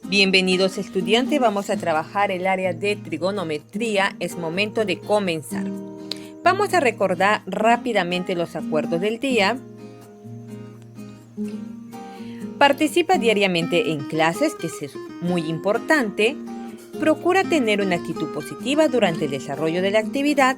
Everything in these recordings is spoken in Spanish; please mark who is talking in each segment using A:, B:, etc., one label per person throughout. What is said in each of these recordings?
A: Bienvenidos estudiantes, vamos a trabajar el área de trigonometría. Es momento de comenzar. Vamos a recordar rápidamente los acuerdos del día. Participa diariamente en clases, que es muy importante. Procura tener una actitud positiva durante el desarrollo de la actividad.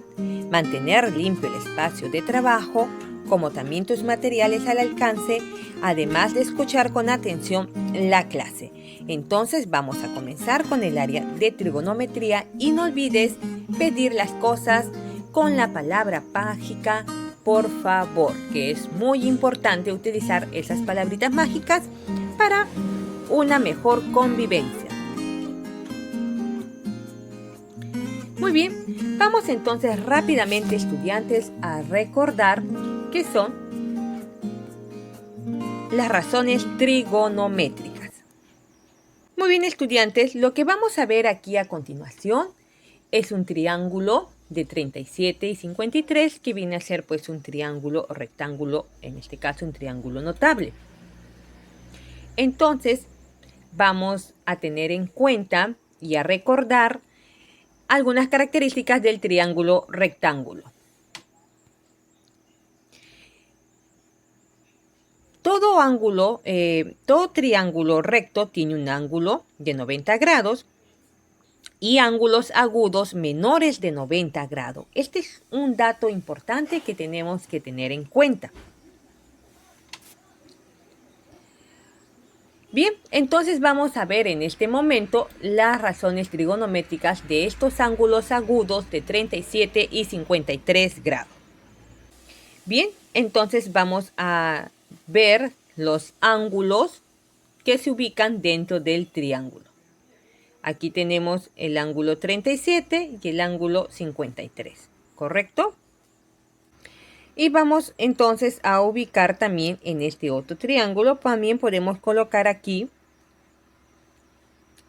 A: Mantener limpio el espacio de trabajo, como también tus materiales al alcance, además de escuchar con atención la clase. Entonces vamos a comenzar con el área de trigonometría y no olvides pedir las cosas con la palabra mágica, por favor, que es muy importante utilizar esas palabritas mágicas para una mejor convivencia. Muy bien, vamos entonces rápidamente, estudiantes, a recordar qué son las razones trigonométricas. Muy bien, estudiantes, lo que vamos a ver aquí a continuación es un triángulo de 37 y 53 que viene a ser pues un triángulo o rectángulo, en este caso un triángulo notable. Entonces, vamos a tener en cuenta y a recordar algunas características del triángulo rectángulo. Todo triángulo recto tiene un ángulo de 90 grados y ángulos agudos menores de 90 grados. Este es un dato importante que tenemos que tener en cuenta. Bien, entonces vamos a ver en este momento las razones trigonométricas de estos ángulos agudos de 37 y 53 grados. Bien, entonces vamos a ver los ángulos que se ubican dentro del triángulo. Aquí tenemos el ángulo 37 y el ángulo 53, ¿correcto? Y vamos entonces a ubicar también en este otro triángulo, también podemos colocar aquí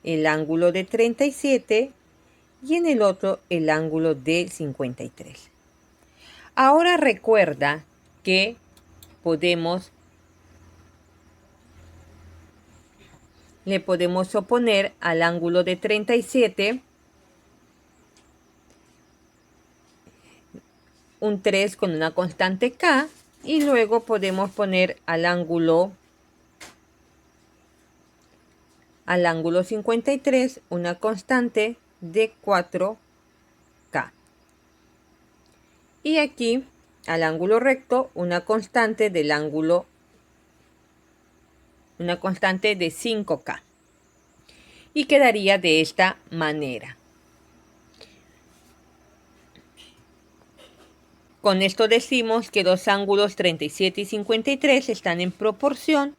A: el ángulo de 37 y en el otro el ángulo de 53. Ahora recuerda que le podemos oponer al ángulo de 37 un 3 con una constante K y luego podemos poner al ángulo 53 una constante de 4K. Y aquí al ángulo recto una constante de 5K. Y quedaría de esta manera. Con esto decimos que los ángulos 37 y 53 están en proporción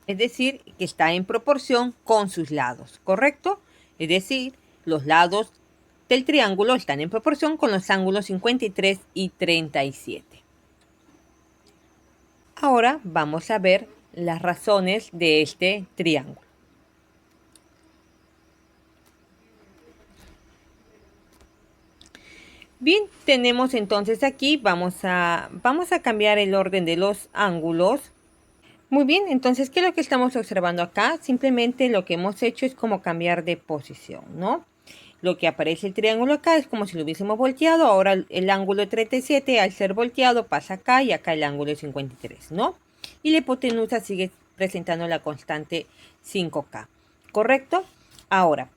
A: es decir, que está en proporción con sus lados, ¿correcto? Es decir, los lados del triángulo están en proporción con los ángulos 53 y 37. Ahora vamos a ver las razones de este triángulo. Bien, tenemos entonces aquí, vamos a cambiar el orden de los ángulos. Muy bien, entonces, ¿qué es lo que estamos observando acá? Simplemente lo que hemos hecho es como cambiar de posición, ¿no? Lo que aparece el triángulo acá es como si lo hubiésemos volteado. Ahora el ángulo de 37 al ser volteado pasa acá y acá el ángulo de 53, ¿no? Y la hipotenusa sigue presentando la constante 5K, ¿correcto? Ahora,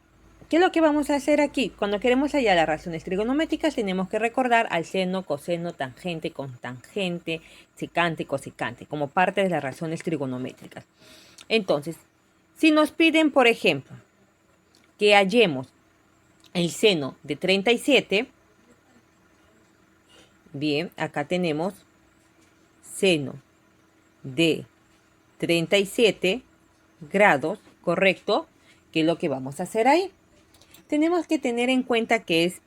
A: ¿qué es lo que vamos a hacer aquí? Cuando queremos hallar las razones trigonométricas tenemos que recordar al seno, coseno, tangente, cotangente, secante, cosecante, como parte de las razones trigonométricas. Entonces, si nos piden, por ejemplo, que hallemos el seno de 37, bien, acá tenemos seno de 37 grados, ¿correcto? ¿Qué es lo que vamos a hacer ahí? Tenemos que tener en cuenta que es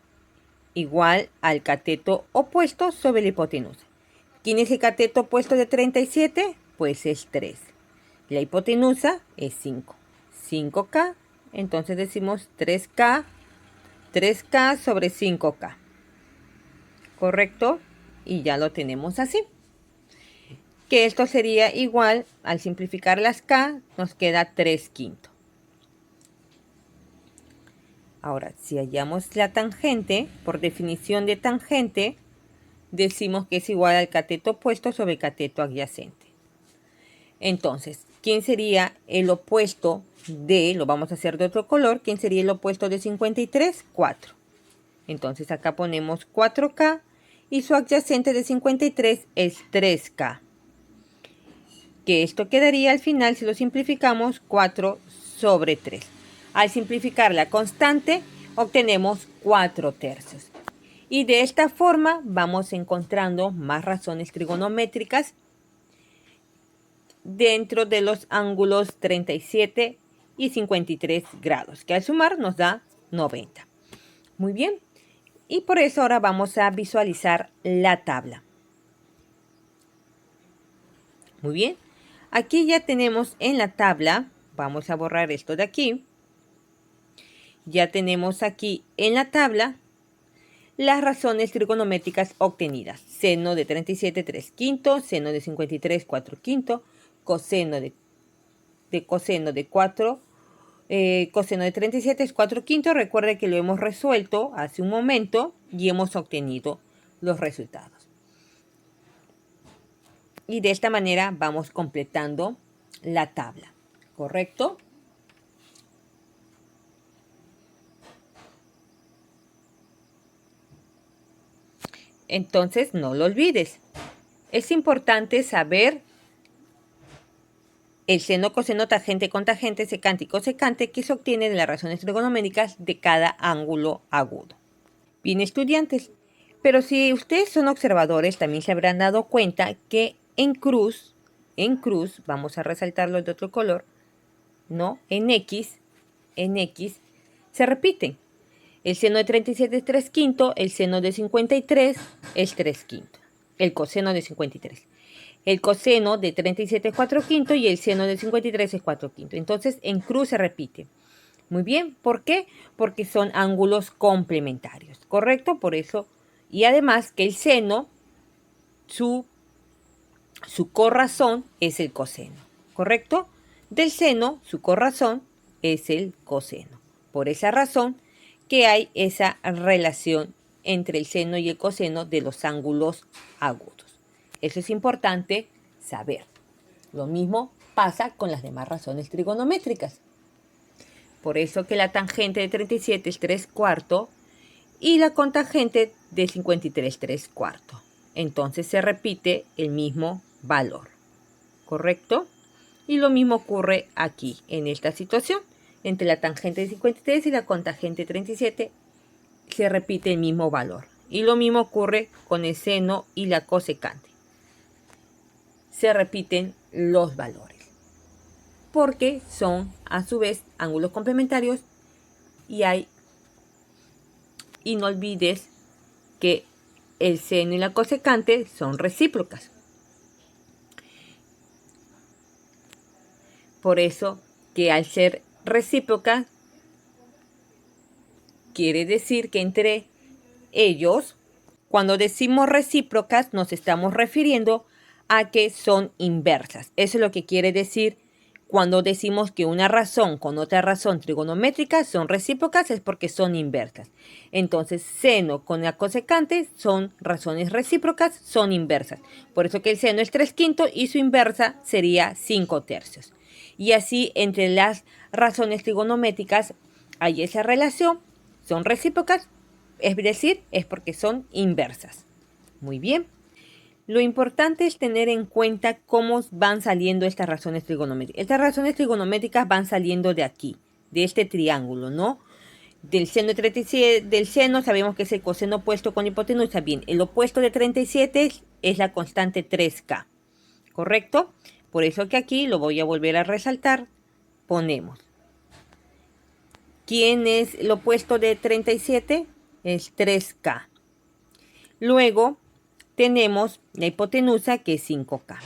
A: igual al cateto opuesto sobre la hipotenusa. ¿Quién es el cateto opuesto de 37? Pues es 3. La hipotenusa es 5. 5K, entonces decimos 3K sobre 5K. ¿Correcto? Y ya lo tenemos así. que esto sería igual, al simplificar las k, nos queda 3/5. Ahora, si hallamos la tangente, por definición de tangente, decimos que es igual al cateto opuesto sobre el cateto adyacente. Entonces, ¿quién sería el opuesto de, lo vamos a hacer de otro color, quién sería el opuesto de 53? 4. Entonces acá ponemos 4k y su adyacente de 53 es 3k. Que esto quedaría al final, si lo simplificamos, 4 sobre 3. Al simplificar la constante, obtenemos 4/3. Y de esta forma vamos encontrando más razones trigonométricas dentro de los ángulos 37 y 53 grados, que al sumar nos da 90. Muy bien. Y por eso ahora vamos a visualizar la tabla. Muy bien. Aquí ya tenemos en la tabla, vamos a borrar esto de aquí. Ya tenemos aquí en la tabla las razones trigonométricas obtenidas. Seno de 37, 3/5, seno de 53, 4/5, coseno de coseno de 4, coseno de 37 es 4/5. Recuerde que lo hemos resuelto hace un momento y hemos obtenido los resultados. Y de esta manera vamos completando la tabla, ¿correcto? Entonces, no lo olvides. Es importante saber el seno, coseno, tangente, contangente, secante y cosecante que se obtiene de las razones trigonométricas de cada ángulo agudo. Bien, estudiantes, pero si ustedes son observadores, también se habrán dado cuenta que en cruz, vamos a resaltarlo de otro color, ¿no? En X, se repiten. El seno de 37 es 3/5, el seno de 53 es 3/5, el coseno de 53. El coseno de 37 es 4/5 y el seno de 53 es 4/5. Entonces, en cruz se repite. Muy bien, ¿por qué? Porque son ángulos complementarios, ¿correcto? Por eso, y además que el seno, su corrazón es el coseno, ¿correcto? Del seno, su corrazón es el coseno. Por esa razón que hay esa relación entre el seno y el coseno de los ángulos agudos. Eso es importante saber. Lo mismo pasa con las demás razones trigonométricas. Por eso que la tangente de 37 es 3/4 y la cotangente de 53 3/4. Entonces se repite el mismo valor, ¿correcto? Y lo mismo ocurre aquí, en esta situación. Entre la tangente de 53 y la cotangente de 37 se repite el mismo valor. Y lo mismo ocurre con el seno y la cosecante. Se repiten los valores, porque son a su vez ángulos complementarios y no olvides que el seno y la cosecante son recíprocas. Por eso que al ser recíprocas, quiere decir que entre ellos, cuando decimos recíprocas, nos estamos refiriendo a que son inversas. Eso es lo que quiere decir cuando decimos que una razón con otra razón trigonométrica son recíprocas, es porque son inversas. Entonces, seno con la cosecante son razones recíprocas, son inversas. Por eso que el seno es 3/5 y su inversa sería 5/3. Y así entre las razones trigonométricas hay esa relación, son recíprocas, es decir, es porque son inversas. Muy bien. Lo importante es tener en cuenta cómo van saliendo estas razones trigonométricas. Estas razones trigonométricas van saliendo de aquí, de este triángulo, ¿no? Del seno de 37, del seno sabemos que es el coseno opuesto con hipotenusa. Bien, el opuesto de 37 es la constante 3k, ¿correcto? Por eso que aquí lo voy a volver a resaltar. Ponemos. ¿Quién es el opuesto de 37? Es 3k. Luego tenemos la hipotenusa que es 5k,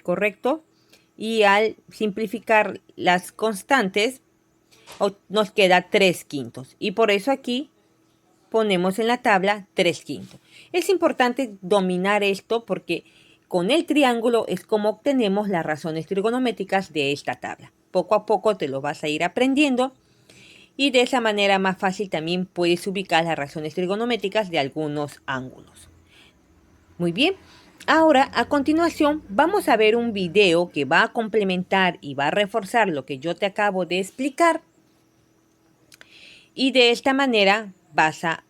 A: ¿correcto? Y al simplificar las constantes nos queda 3/5. Y por eso aquí ponemos en la tabla 3/5. Es importante dominar esto porque con el triángulo es como obtenemos las razones trigonométricas de esta tabla. Poco a poco te lo vas a ir aprendiendo y de esa manera más fácil también puedes ubicar las razones trigonométricas de algunos ángulos. Muy bien, ahora a continuación vamos a ver un video que va a complementar y va a reforzar lo que yo te acabo de explicar y de esta manera vas a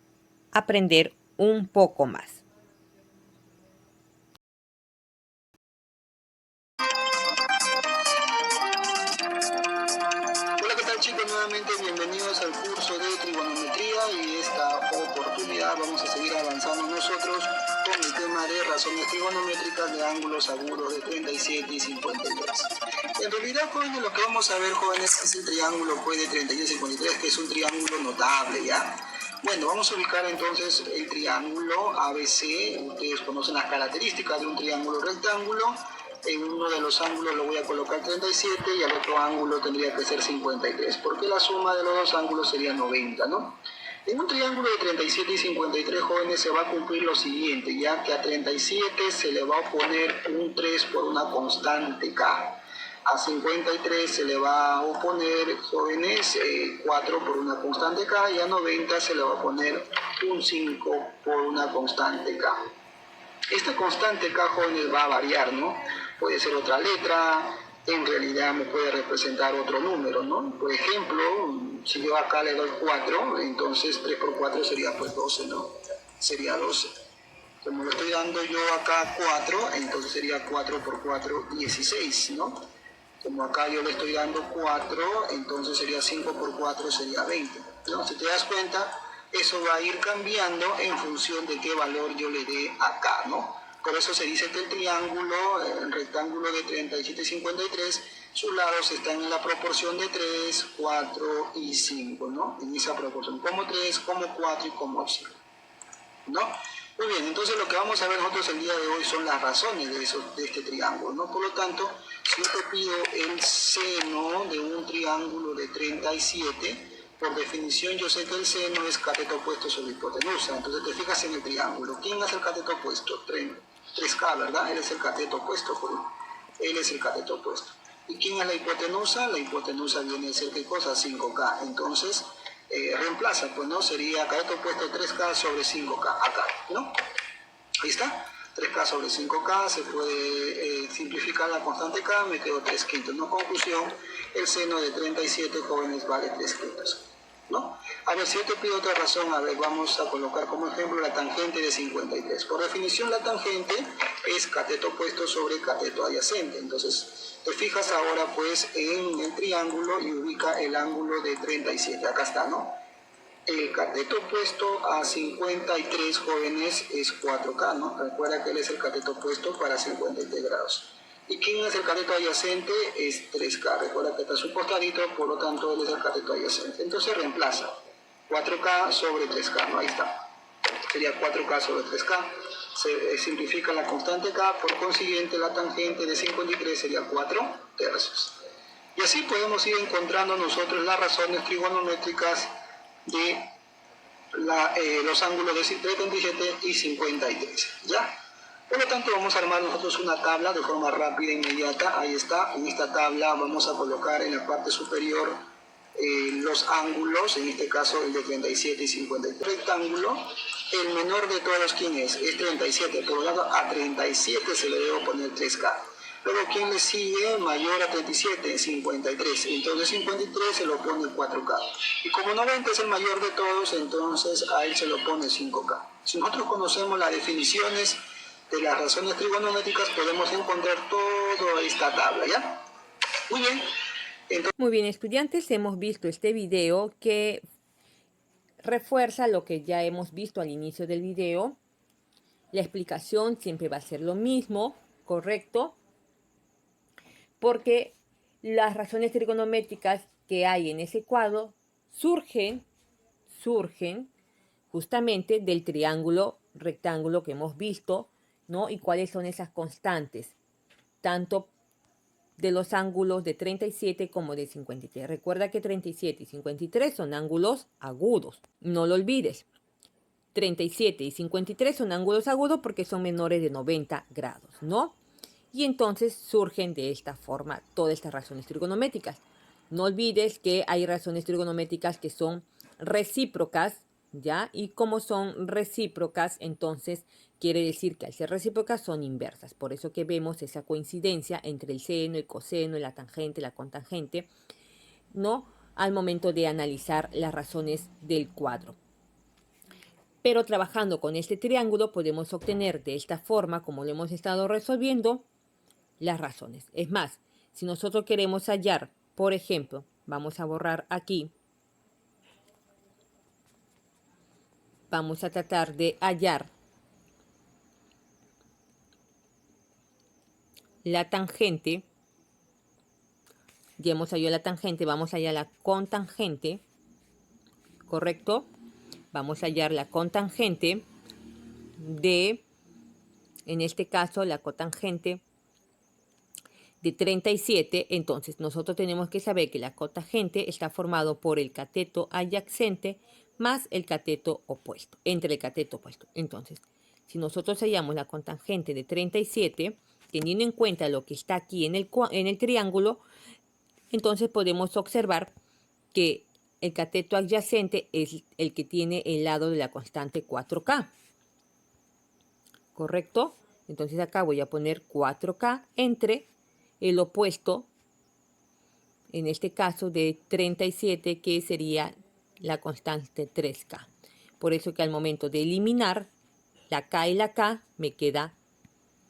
A: aprender un poco más.
B: Hola, ¿qué tal chicos? Nuevamente bienvenidos al curso de trigonometría y esta oportunidad vamos a seguir avanzando nosotros con el tema de razones trigonométricas de ángulos agudos de 37 y 53. En realidad, jóvenes, lo que vamos a ver, jóvenes, es el triángulo pues, de 37 y 53, que es un triángulo notable, ¿ya? Bueno, vamos a ubicar entonces el triángulo ABC. Ustedes conocen las características de un triángulo rectángulo. En uno de los ángulos lo voy a colocar 37 y al otro ángulo tendría que ser 53, porque la suma de los dos ángulos sería 90, ¿no? En un triángulo de 37 y 53, jóvenes, se va a cumplir lo siguiente, ya que a 37 se le va a oponer un 3 por una constante K. A 53 se le va a oponer, jóvenes, 4 por una constante K, y a 90 se le va a poner un 5 por una constante K. Esta constante K, jóvenes, va a variar, ¿no? Puede ser otra letra, en realidad me puede representar otro número, ¿no? Por ejemplo, si yo acá le doy 4, entonces 3 por 4 sería pues 12, ¿no? Sería 12. Como le estoy dando yo acá 4, entonces sería 4 por 4, 16, ¿no? Como acá yo le estoy dando 4, entonces sería 5 por 4, sería 20, ¿no? Si te das cuenta, eso va a ir cambiando en función de qué valor yo le dé acá, ¿no? Por eso se dice que el triángulo, el rectángulo de 37 y 53, sus lados están en la proporción de 3, 4 y 5, ¿no? En esa proporción, como 3, como 4 y como 5, ¿no? Muy bien, entonces lo que vamos a ver nosotros el día de hoy son las razones de este triángulo, ¿no? Por lo tanto, si yo te pido el seno de un triángulo de 37, por definición yo sé que el seno es cateto opuesto sobre hipotenusa. Entonces te fijas en el triángulo. ¿Quién es el cateto opuesto? 3K, ¿verdad? Él es el cateto opuesto, joder. Él es el cateto opuesto. ¿Y quién es la hipotenusa? La hipotenusa viene a ser, ¿qué cosa? 5K. Entonces, reemplaza, pues, ¿no? Sería cateto opuesto 3K sobre 5K, acá, ¿no? Ahí está. 3K sobre 5K, se puede simplificar la constante K, me quedo 3 quintos. ¿No? Conclusión, el seno de 37, jóvenes, vale 3 quintos, ¿no? A ver, si yo te pido otra razón, a ver, vamos a colocar como ejemplo la tangente de 53. Por definición, la tangente es cateto opuesto sobre cateto adyacente. Entonces, te fijas ahora pues en el triángulo y ubica el ángulo de 37. Acá está, ¿no? El cateto opuesto a 53, jóvenes, es 4K, ¿no? Recuerda que él es el cateto opuesto para 53 grados. ¿Y quién es el cateto adyacente? Es 3K. Recuerda que está su costadito, por lo tanto él es el cateto adyacente. Entonces reemplaza 4K sobre 3K, ¿no? Ahí está. Sería 4K sobre 3K. Se simplifica la constante K, por consiguiente la tangente de 53 sería 4 tercios. Y así podemos ir encontrando nosotros las razones trigonométricas de los ángulos de 37 y 53, ¿ya? Por lo tanto, vamos a armar nosotros una tabla de forma rápida e inmediata. Ahí está. En esta tabla vamos a colocar en la parte superior los ángulos, en este caso el de 37 y 53. Rectángulo, el menor de todos, ¿quién es? Es 37. Por lo tanto, a 37 se le debe poner 3K. Luego, ¿quién le sigue? Mayor a 37, 53. Entonces, 53 se lo pone 4K. Y como 90 es el mayor de todos, entonces a él se lo pone 5K. Si nosotros conocemos las definiciones de las razones trigonométricas, podemos encontrar toda esta tabla, ¿ya? Muy bien.
A: Muy bien, estudiantes, hemos visto este video que refuerza lo que ya hemos visto al inicio del video. La explicación siempre va a ser lo mismo, ¿correcto? Porque las razones trigonométricas que hay en ese cuadro surgen justamente del triángulo rectángulo que hemos visto, ¿no? Y cuáles son esas constantes, tanto de los ángulos de 37 como de 53. Recuerda que 37 y 53 son ángulos agudos, no lo olvides. 37 y 53 son ángulos agudos porque son menores de 90 grados, ¿no? Y entonces surgen de esta forma todas estas razones trigonométricas. No olvides que hay razones trigonométricas que son recíprocas, ¿ya? Y como son recíprocas, entonces quiere decir que al ser recíprocas son inversas. Por eso que vemos esa coincidencia entre el seno, el coseno, la tangente, la cotangente, ¿no? Al momento de analizar las razones del cuadro. Pero trabajando con este triángulo podemos obtener de esta forma, como lo hemos estado resolviendo, las razones. Es más, si nosotros queremos hallar, por ejemplo, vamos a borrar aquí, vamos a tratar de hallar la tangente, ya hemos hallado la tangente, vamos a hallar la cotangente, ¿correcto? Vamos a hallar la cotangente de, en este caso, la cotangente de 37, entonces nosotros tenemos que saber que la cotangente está formado por el cateto adyacente más el cateto opuesto, entre el cateto opuesto. Entonces, si nosotros hallamos la cotangente de 37, teniendo en cuenta lo que está aquí en el triángulo, entonces podemos observar que el cateto adyacente es el que tiene el lado de la constante 4K. ¿Correcto? Entonces acá voy a poner 4K entre el opuesto, en este caso de 37, que sería la constante 3K. Por eso que al momento de eliminar la K y la K me queda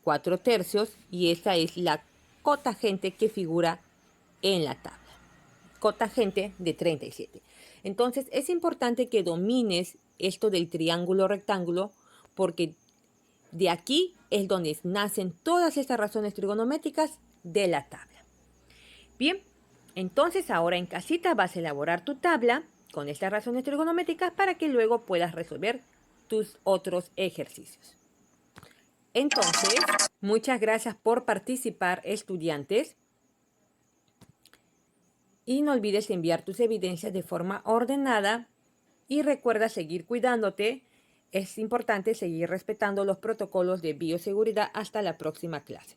A: 4 tercios y esa es la cotangente que figura en la tabla. Cotangente de 37. Entonces es importante que domines esto del triángulo rectángulo porque de aquí es donde nacen todas estas razones trigonométricas de la tabla. Bien, entonces ahora en casita vas a elaborar tu tabla con estas razones trigonométricas para que luego puedas resolver tus otros ejercicios. Entonces, muchas gracias por participar, estudiantes. Y no olvides enviar tus evidencias de forma ordenada y recuerda seguir cuidándote. Es importante seguir respetando los protocolos de bioseguridad hasta la próxima clase.